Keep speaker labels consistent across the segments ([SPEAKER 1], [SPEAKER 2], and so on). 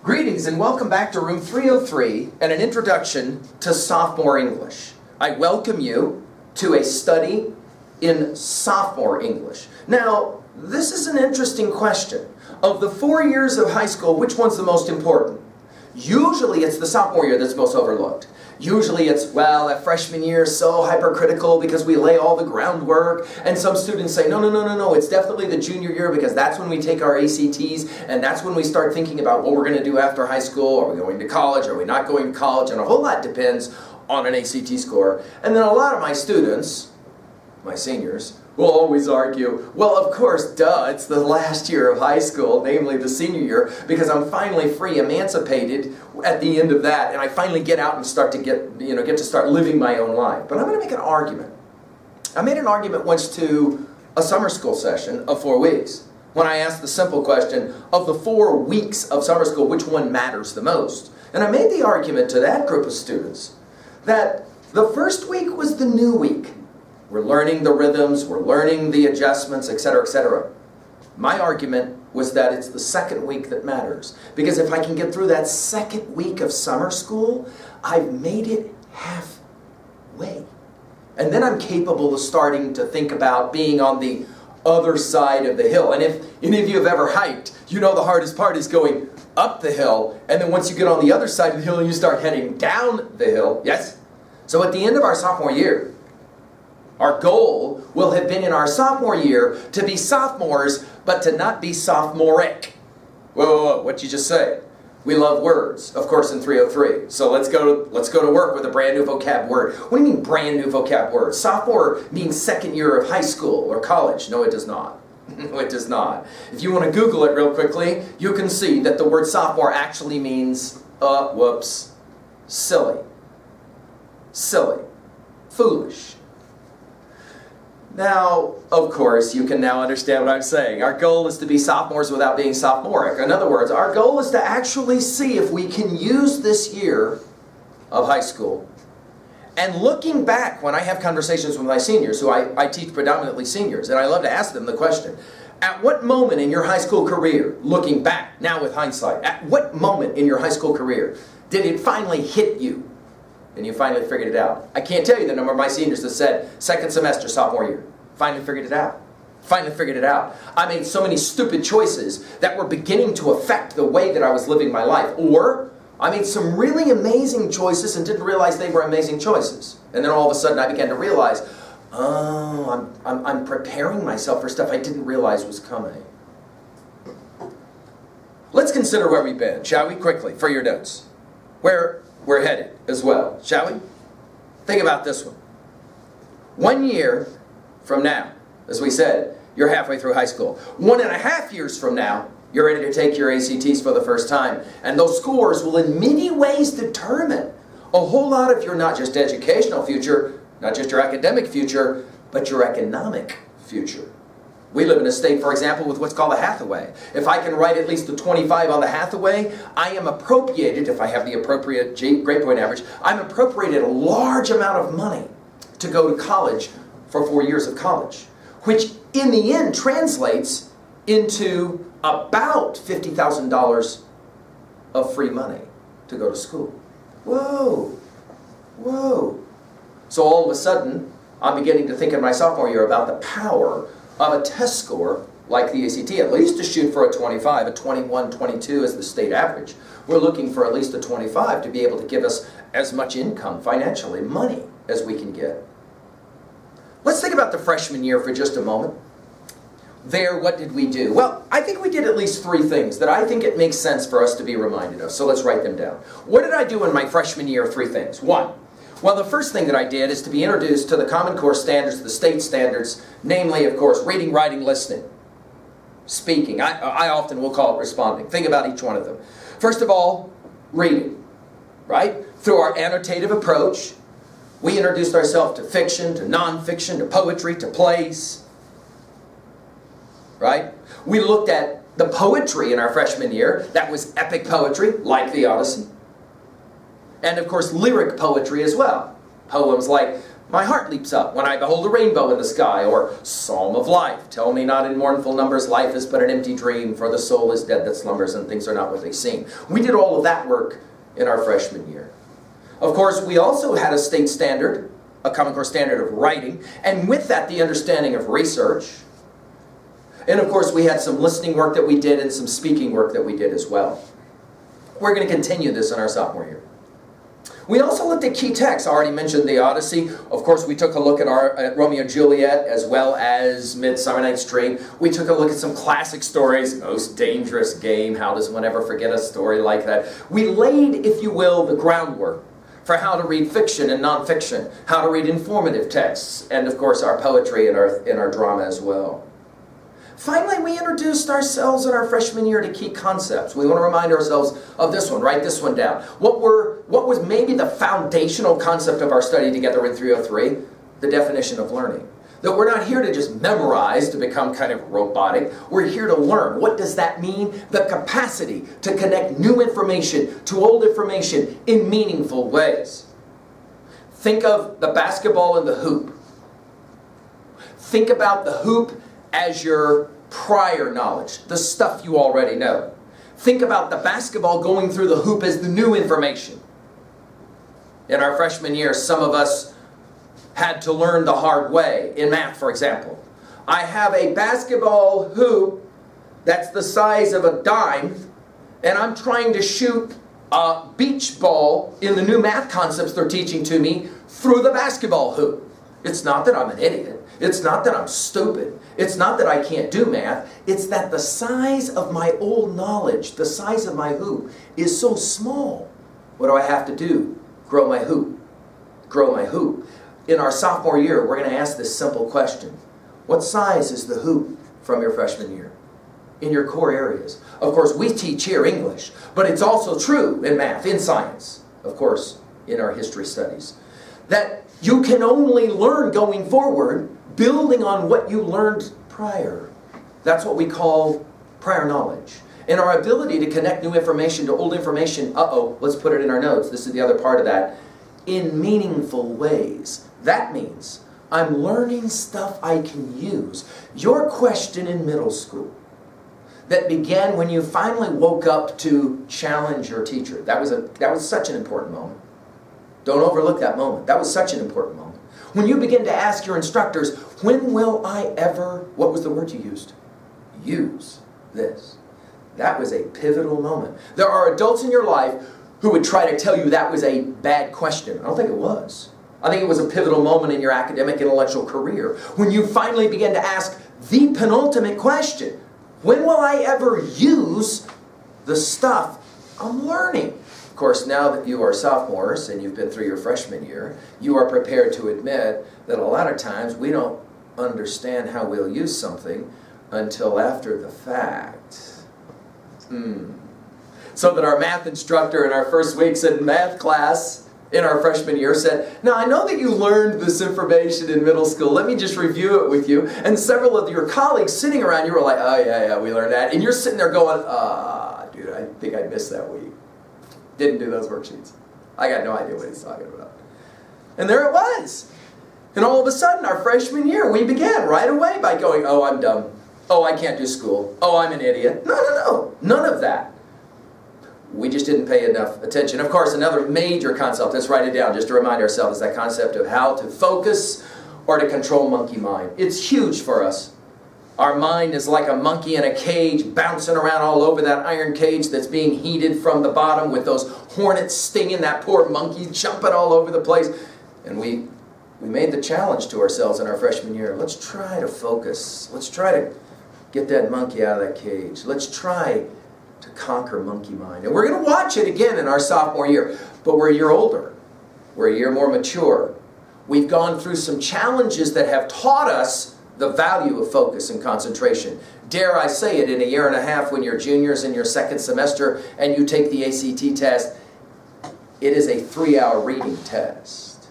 [SPEAKER 1] Greetings and welcome back to room 303 and an introduction to sophomore English. I welcome you to a study in sophomore English. Now, this is an interesting question. Of the 4 years of high school, which one's the most important? Usually it's the sophomore year that's most overlooked. Usually it's, well, that freshman year is so hypercritical because we lay all the groundwork, and some students say, no, it's definitely the junior year because that's when we take our ACTs, and that's when we start thinking about what we're going to do after high school. Are we going to college? Are we not going to college? And a whole lot depends on an ACT score. And then a lot of my students, my seniors, will always argue, well, of course, duh, it's the last year of high school, namely the senior year, because I'm finally free, emancipated at the end of that, and I finally get out and start to get to start living my own life. But I'm going to make an argument. I made an argument once to a summer school session of 4 weeks, when I asked the simple question, of the 4 weeks of summer school, which one matters the most? And I made the argument to that group of students that the first week was the new week. We're learning the rhythms, we're learning the adjustments, etc., etc. My argument was that it's the second week that matters. Because if I can get through that second week of summer school, I've made it halfway. And then I'm capable of starting to think about being on the other side of the hill. And if any of you have ever hiked, you know the hardest part is going up the hill, and then once you get on the other side of the hill, you start heading down the hill. Yes? So at the end of our sophomore year, our goal will have been in our sophomore year to be sophomores, but to not be sophomoric. Whoa, what'd you just say? We love words, of course, in 303. So let's go to work with a brand new vocab word. What do you mean brand new vocab word? Sophomore means second year of high school or college. No, it does not. No, it does not. If you want to Google it real quickly, you can see that the word sophomore actually means, silly. Silly. Foolish. Now, of course, you can now understand what I'm saying. Our goal is to be sophomores without being sophomoric. In other words, our goal is to actually see if we can use this year of high school. And looking back, when I have conversations with my seniors, who I teach predominantly seniors, and I love to ask them the question, at what moment in your high school career, looking back, now with hindsight, at what moment in your high school career did it finally hit you? And you finally figured it out. I can't tell you the number of my seniors that said, second semester, sophomore year. Finally figured it out. Finally figured it out. I made so many stupid choices that were beginning to affect the way that I was living my life. Or, I made some really amazing choices and didn't realize they were amazing choices. And then all of a sudden I began to realize, oh, I'm preparing myself for stuff I didn't realize was coming. Let's consider where we've been, shall we? Quickly, for your notes. Where we're headed as well, shall we? Think about this one. 1 year from now, as we said, you're halfway through high school. 1.5 years from now, you're ready to take your ACTs for the first time. And those scores will in many ways determine a whole lot of your not just educational future, not just your academic future, but your economic future. We live in a state, for example, with what's called a Hathaway. If I can write at least a 25 on the Hathaway, I am appropriated, if I have the appropriate grade point average, I'm appropriated a large amount of money to go to college for 4 years of college, which in the end translates into about $50,000 of free money to go to school. Whoa, whoa. So all of a sudden, I'm beginning to think in my sophomore year about the power of a test score like the ACT, at least to shoot for a 25, a 21, 22 is the state average. We're looking for at least a 25 to be able to give us as much income financially, money, as we can get. Let's think about the freshman year for just a moment. There, what did we do? Well, I think we did at least 3 things that I think it makes sense for us to be reminded of. So let's write them down. What did I do in my freshman year? 3 things. 1. Well, the first thing that I did is to be introduced to the Common Core standards, the state standards, namely, of course, reading, writing, listening, speaking. I often will call it responding. Think about each one of them. First of all, reading, right? Through our annotative approach, we introduced ourselves to fiction, to nonfiction, to poetry, to plays, right? We looked at the poetry in our freshman year. That was epic poetry, like the Odyssey. And of course, lyric poetry as well. Poems like My heart leaps up when I behold a rainbow in the sky, or Psalm of Life. Tell me not in mournful numbers, life is but an empty dream, for the soul is dead that slumbers, and things are not what they seem. We did all of that work in our freshman year. Of course, we also had a state standard, a Common Core standard of writing, and with that, the understanding of research. And of course, we had some listening work that we did and some speaking work that we did as well. We're going to continue this in our sophomore year. We also looked at key texts. I already mentioned the Odyssey. Of course, we took a look at Romeo and Juliet, as well as Midsummer Night's Dream. We took a look at some classic stories. Most Dangerous Game. How does one ever forget a story like that? We laid, if you will, the groundwork for how to read fiction and nonfiction, how to read informative texts, and of course our poetry and our drama as well. Finally, we introduced ourselves in our freshman year to key concepts. We want to remind ourselves of this one. Write this one down. What was maybe the foundational concept of our study together in 303? The definition of learning. That we're not here to just memorize to become kind of robotic. We're here to learn. What does that mean? The capacity to connect new information to old information in meaningful ways. Think of the basketball and the hoop. Think about the hoop as your prior knowledge, the stuff you already know. Think about the basketball going through the hoop as the new information. In our freshman year, some of us had to learn the hard way. In math, for example. I have a basketball hoop that's the size of a dime, and I'm trying to shoot a beach ball in the new math concepts they're teaching to me through the basketball hoop. It's not that I'm an idiot. It's not that I'm stupid. It's not that I can't do math. It's that the size of my old knowledge, the size of my hoop, is so small. What do I have to do? Grow my hoop. Grow my hoop. In our sophomore year, we're going to ask this simple question. What size is the hoop from your freshman year? In your core areas. Of course, we teach here English, but it's also true in math, in science, of course, in our history studies, that you can only learn going forward building on what you learned prior. That's what we call prior knowledge. And our ability to connect new information to old information, let's put it in our notes. This is the other part of that. In meaningful ways. That means I'm learning stuff I can use. Your question in middle school that began when you finally woke up to challenge your teacher. That was such an important moment. Don't overlook that moment. That was such an important moment. When you begin to ask your instructors, when will I ever, what was the word you used? Use this. That was a pivotal moment. There are adults in your life who would try to tell you that was a bad question. I don't think it was. I think it was a pivotal moment in your academic intellectual career when you finally began to ask the penultimate question. When will I ever use the stuff I'm learning? Of course, now that you are sophomores and you've been through your freshman year, you are prepared to admit that a lot of times we don't understand how we'll use something until after the fact. So that our math instructor in our first weeks in math class in our freshman year said, now I know that you learned this information in middle school, let me just review it with you. And several of your colleagues sitting around you were like, oh yeah, we learned that. And you're sitting there going, dude, I think I missed that week. Didn't do those worksheets. I got no idea what he's talking about. And there it was. And all of a sudden, our freshman year, we began right away by going, oh, I'm dumb. Oh, I can't do school. Oh, I'm an idiot. No. None of that. We just didn't pay enough attention. Of course, another major concept, let's write it down just to remind ourselves, is that concept of how to focus or to control monkey mind. It's huge for us. Our mind is like a monkey in a cage, bouncing around all over that iron cage that's being heated from the bottom with those hornets stinging that poor monkey, jumping all over the place. And we made the challenge to ourselves in our freshman year. Let's try to focus. Let's try to get that monkey out of that cage. Let's try to conquer monkey mind. And we're going to watch it again in our sophomore year. But we're a year older. We're a year more mature. We've gone through some challenges that have taught us the value of focus and concentration. Dare I say it, in a year and a half when you're juniors in your second semester and you take the ACT test, it is a 3-hour reading test.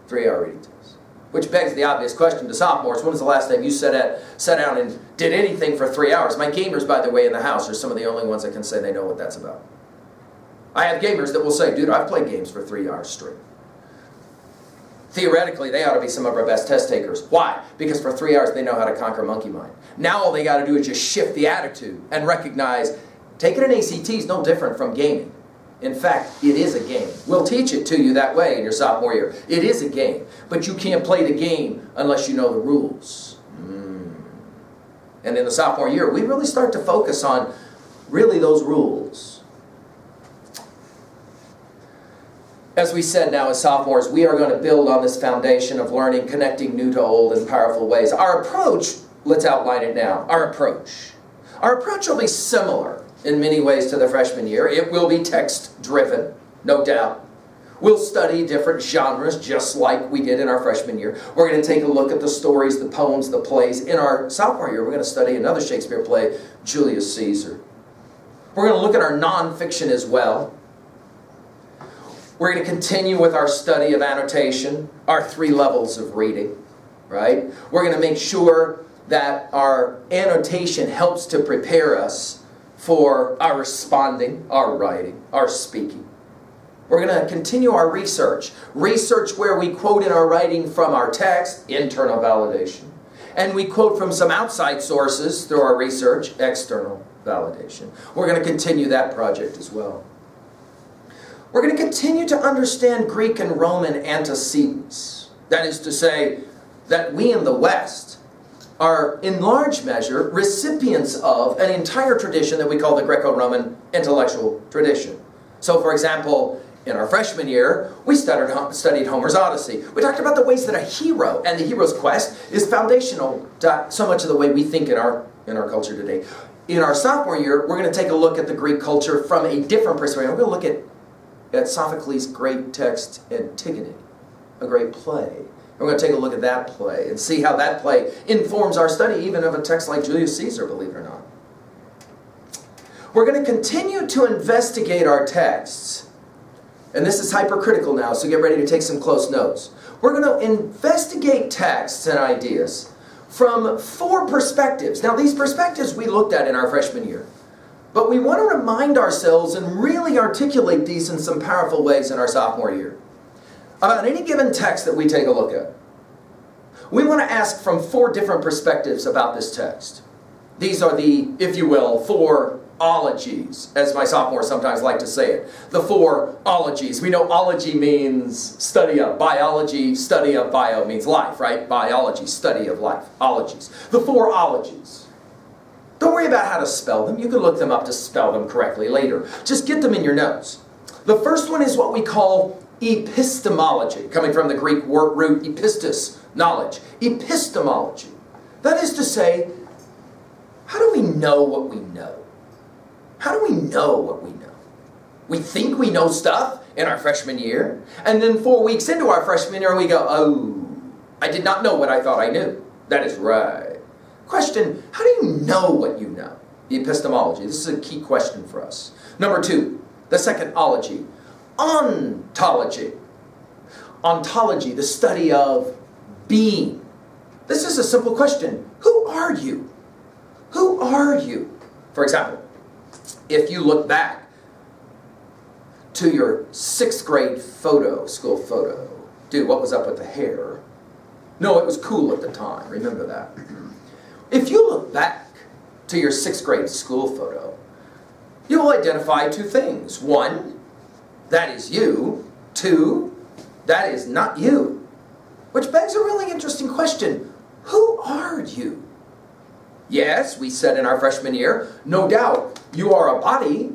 [SPEAKER 1] 3-hour reading test. Which begs the obvious question to sophomores. When was the last time you sat down and did anything for 3 hours? My gamers, by the way, in the house are some of the only ones that can say they know what that's about. I have gamers that will say, dude, I've played games for 3 hours straight. Theoretically, they ought to be some of our best test takers. Why? Because for 3 hours they know how to conquer monkey mind. Now all they got to do is just shift the attitude and recognize taking an ACT is no different from gaming. In fact, it is a game. We'll teach it to you that way in your sophomore year. It is a game. But you can't play the game unless you know the rules. And in the sophomore year, we really start to focus on really those rules. As we said now as sophomores, we are going to build on this foundation of learning, connecting new to old in powerful ways. Our approach, let's outline it now. Our approach will be similar in many ways to the freshman year. It will be text-driven, no doubt. We'll study different genres just like we did in our freshman year. We're going to take a look at the stories, the poems, the plays. In our sophomore year, we're going to study another Shakespeare play, Julius Caesar. We're going to look at our nonfiction as well. We're going to continue with our study of annotation, our 3 levels of reading, right? We're going to make sure that our annotation helps to prepare us for our responding, our writing, our speaking. We're going to continue our research. Research where we quote in our writing from our text, internal validation. And we quote from some outside sources through our research, external validation. We're going to continue that project as well. We're going to continue to understand Greek and Roman antecedents. That is to say, that we in the West are in large measure recipients of an entire tradition that we call the Greco-Roman intellectual tradition. So for example, in our freshman year, we studied Homer's Odyssey. We talked about the ways that a hero and the hero's quest is foundational to so much of the way we think in our culture today. In our sophomore year, we're going to take a look at the Greek culture from a different perspective. We're going to look at Sophocles' great text, Antigone, a great play. We're going to take a look at that play and see how that play informs our study even of a text like Julius Caesar, believe it or not. We're going to continue to investigate our texts. And this is hypercritical now, so get ready to take some close notes. We're going to investigate texts and ideas from 4 perspectives. Now, these perspectives we looked at in our freshman year. But we want to remind ourselves and really articulate these in some powerful ways in our sophomore year. About any given text that we take a look at, we want to ask from 4 different perspectives about this text. These are the, if you will, 4 ologies, as my sophomores sometimes like to say it. The 4 ologies. We know ology means study of. Biology, study of. Bio means life, right? Biology, study of life. Ologies. The 4 ologies. Don't worry about how to spell them. You can look them up to spell them correctly later. Just get them in your notes. The first one is what we call epistemology, coming from the Greek root epistis, knowledge. Epistemology. That is to say, how do we know what we know? How do we know what we know? We think we know stuff in our freshman year, and then 4 weeks into our freshman year we go, oh, I did not know what I thought I knew. That is right. Question, how do you know what you know? Epistemology. This is a key question for us. Number 2, the second ology, ontology. Ontology, the study of being. This is a simple question. Who are you? Who are you? For example, if you look back to your 6th grade photo, school photo, dude, what was up with the hair? No, it was cool at the time. Remember that. If you look back to your 6th grade school photo, you will identify 2 things. 1, that is you. 2, that is not you. Which begs a really interesting question. Who are you? Yes, we said in our freshman year, no doubt, you are a body,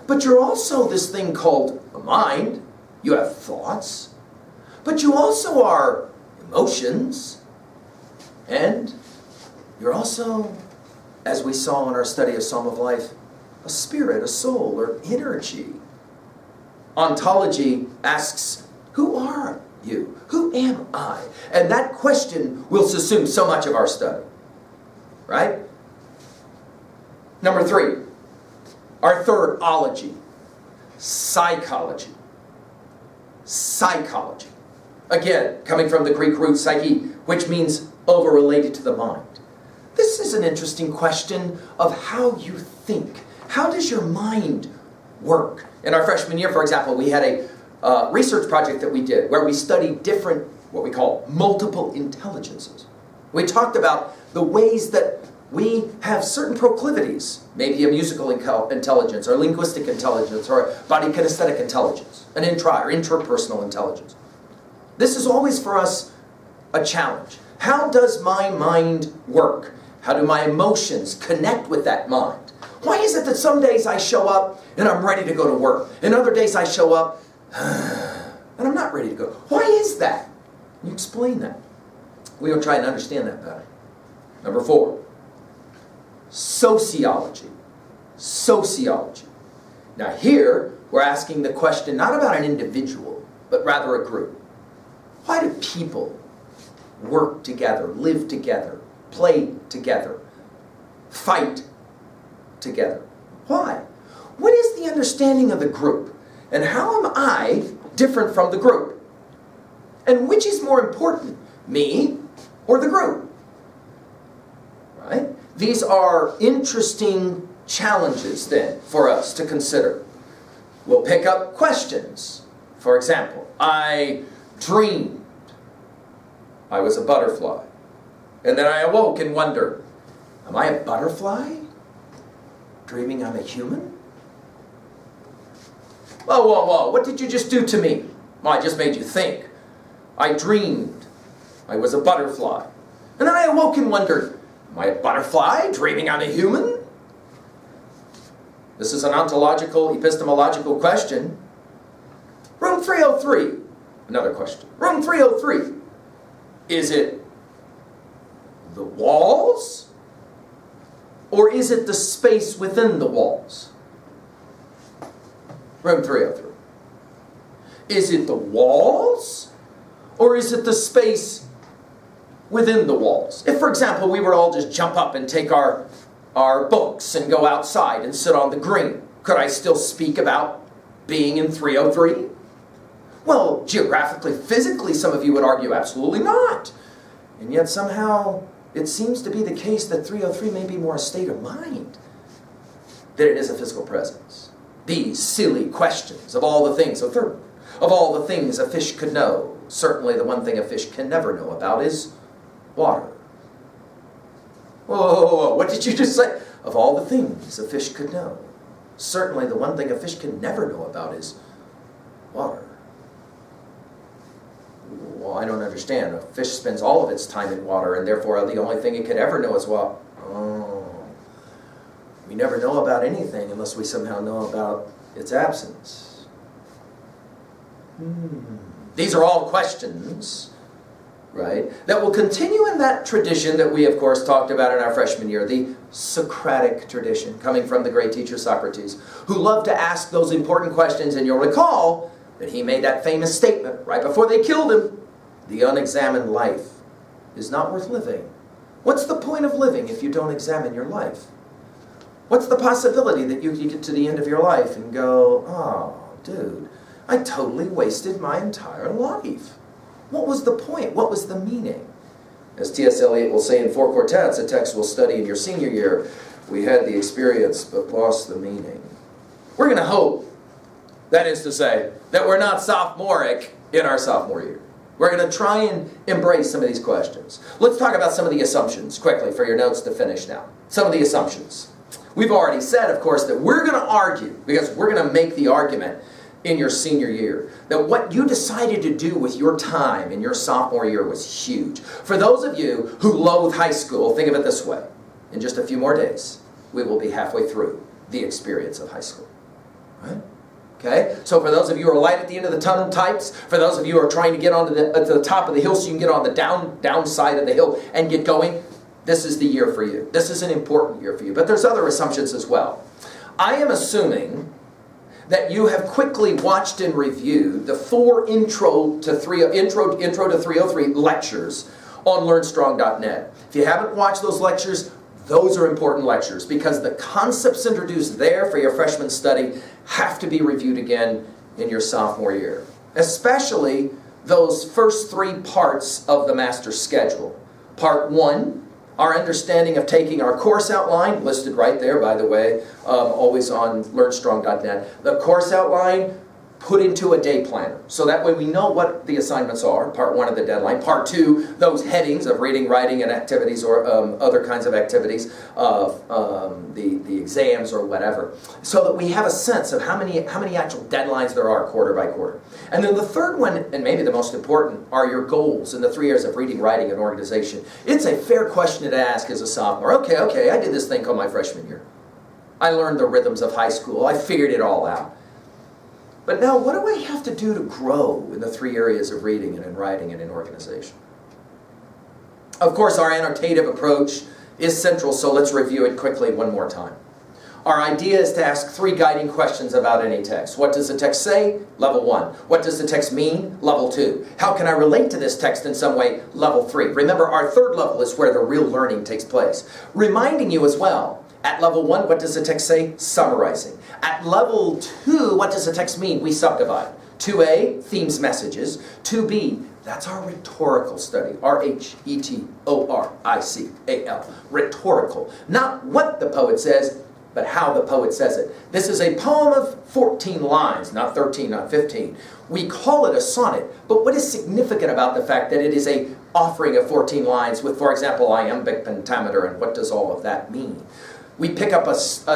[SPEAKER 1] but you're also this thing called a mind. You have thoughts, but you also are emotions, and you're also, as we saw in our study of Psalm of Life, a spirit, a soul, or energy. Ontology asks, who are you? Who am I? And that question will subsume so much of our study. Right? Number 3, our third ology, psychology. Psychology. Again, coming from the Greek root psyche, which means over-related to the mind. This is an interesting question of how you think. How does your mind work? In our freshman year, for example, we had a research project that we did where we studied different what we call multiple intelligences. We talked about the ways that we have certain proclivities, maybe a musical intelligence, or linguistic intelligence, or body kinesthetic intelligence, an or interpersonal intelligence. This is always for us a challenge. How does my mind work? How do my emotions connect with that mind? Why is it that some days I show up and I'm ready to go to work, and other days I show up and I'm not ready to go? Why is that? You explain that. We will try and understand that better. Number 4, sociology. Sociology. Now here, we're asking the question not about an individual, but rather a group. Why do people work together, live together, play together, fight together? Why? What is the understanding of the group? And how am I different from the group? And which is more important, me or the group? Right? These are interesting challenges then for us to consider. We'll pick up questions. For example, I dreamed I was a butterfly. And then I awoke and wondered, am I a butterfly? Dreaming I'm a human? Whoa, whoa, whoa, what did you just do to me? Well, I just made you think. I dreamed I was a butterfly. And then I awoke and wondered, am I a butterfly dreaming I'm a human? This is an ontological, epistemological question. Room 303, another question. Room 303, is it the walls, or is it the space within the walls? Room 303. Is it the walls, or is it the space within the walls? If, for example, we were all just jump up and take our books and go outside and sit on the green, could I still speak about being in 303? Well, geographically, physically, some of you would argue absolutely not. And yet somehow it seems to be the case that 303 may be more a state of mind than it is a physical presence. These silly questions of all the things, of all the things a fish could know, certainly the one thing a fish can never know about is water. Whoa, whoa, whoa, whoa, what did you just say? Of all the things a fish could know, certainly the one thing a fish can never know about is water. Well, I don't understand. A fish spends all of its time in water, and therefore the only thing it could ever know is water. Oh. We never know about anything unless we somehow know about its absence. These are all questions, right, that will continue in that tradition that we, of course, talked about in our freshman year, the Socratic tradition, coming from the great teacher Socrates, who loved to ask those important questions, and you'll recall that he made that famous statement right before they killed him: the unexamined life is not worth living. What's the point of living if you don't examine your life? What's the possibility that you get to the end of your life and go, oh, dude, I totally wasted my entire life. What was the point? What was the meaning? As T.S. Eliot will say in Four Quartets, a text we'll study in your senior year, we had the experience but lost the meaning. We're going to hope, that is to say, that we're not sophomoric in our sophomore year. We're going to try and embrace some of these questions. Let's talk about some of the assumptions quickly for your notes to finish now. Some of the assumptions. We've already said, of course, that we're going to argue, because we're going to make the argument in your senior year, that what you decided to do with your time in your sophomore year was huge. For those of you who loathe high school, think of it this way. In just a few more days, we will be halfway through the experience of high school. Right? Okay? So for those of you who are light at the end of the tunnel types, for those of you who are trying to get onto to the top of the hill so you can get on the down side of the hill and get going, this is the year for you. This is an important year for you. But there's other assumptions as well. I am assuming that you have quickly watched and reviewed the 4 Intro to 303 lectures on LearnStrong.net. If you haven't watched those lectures, those are important lectures, because the concepts introduced there for your freshman study have to be reviewed again in your sophomore year. Especially those first 3 parts of the master schedule. Part 1, our understanding of taking our course outline, listed right there, by the way, always on LearnStrong.net. The course outline, put into a day planner. So that way we know what the assignments are, part 1 of the deadline. Part 2, those headings of reading, writing, and activities, or other kinds of activities, the exams or whatever. So that we have a sense of how many actual deadlines there are quarter by quarter. And then the third one, and maybe the most important, are your goals in the 3 areas of reading, writing, and organization. It's a fair question to ask as a sophomore. Okay, I did this thing called my freshman year. I learned the rhythms of high school. I figured it all out. But now, what do I have to do to grow in the 3 areas of reading and in writing and in organization? Of course, our annotative approach is central, so let's review it quickly one more time. Our idea is to ask 3 guiding questions about any text. What does the text say? Level 1. What does the text mean? Level 2. How can I relate to this text in some way? Level 3. Remember, our 3rd level is where the real learning takes place. Reminding you as well, at level 1, what does the text say? Summarizing. At level 2, what does the text mean? We subdivide. 2A, themes, messages. 2B, that's our rhetorical study. R-H-E-T-O-R-I-C-A-L. Rhetorical. Not what the poet says, but how the poet says it. This is a poem of 14 lines, not 13, not 15. We call it a sonnet, but what is significant about the fact that it is a offering of 14 lines with, for example, iambic pentameter, and what does all of that mean? We pick up a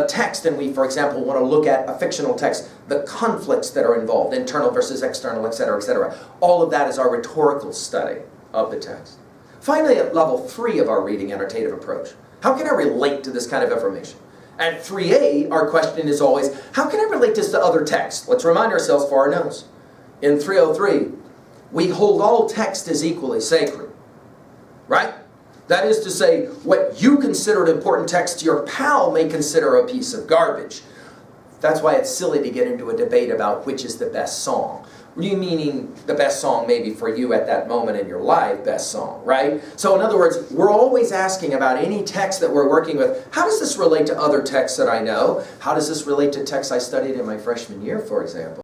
[SPEAKER 1] text and we, for example, want to look at a fictional text, the conflicts that are involved, internal versus external, etc., etc. All of that is our rhetorical study of the text. Finally, at level 3 of our reading annotative approach, how can I relate to this kind of information? At 3A, our question is always, how can I relate this to other texts? Let's remind ourselves for our notes. In 303, we hold all text as equally sacred, right? That is to say, what you consider an important text, your pal may consider a piece of garbage. That's why it's silly to get into a debate about which is the best song. You meaning the best song maybe for you at that moment in your life, best song, right? So in other words, we're always asking about any text that we're working with, how does this relate to other texts that I know? How does this relate to texts I studied in my freshman year, for example?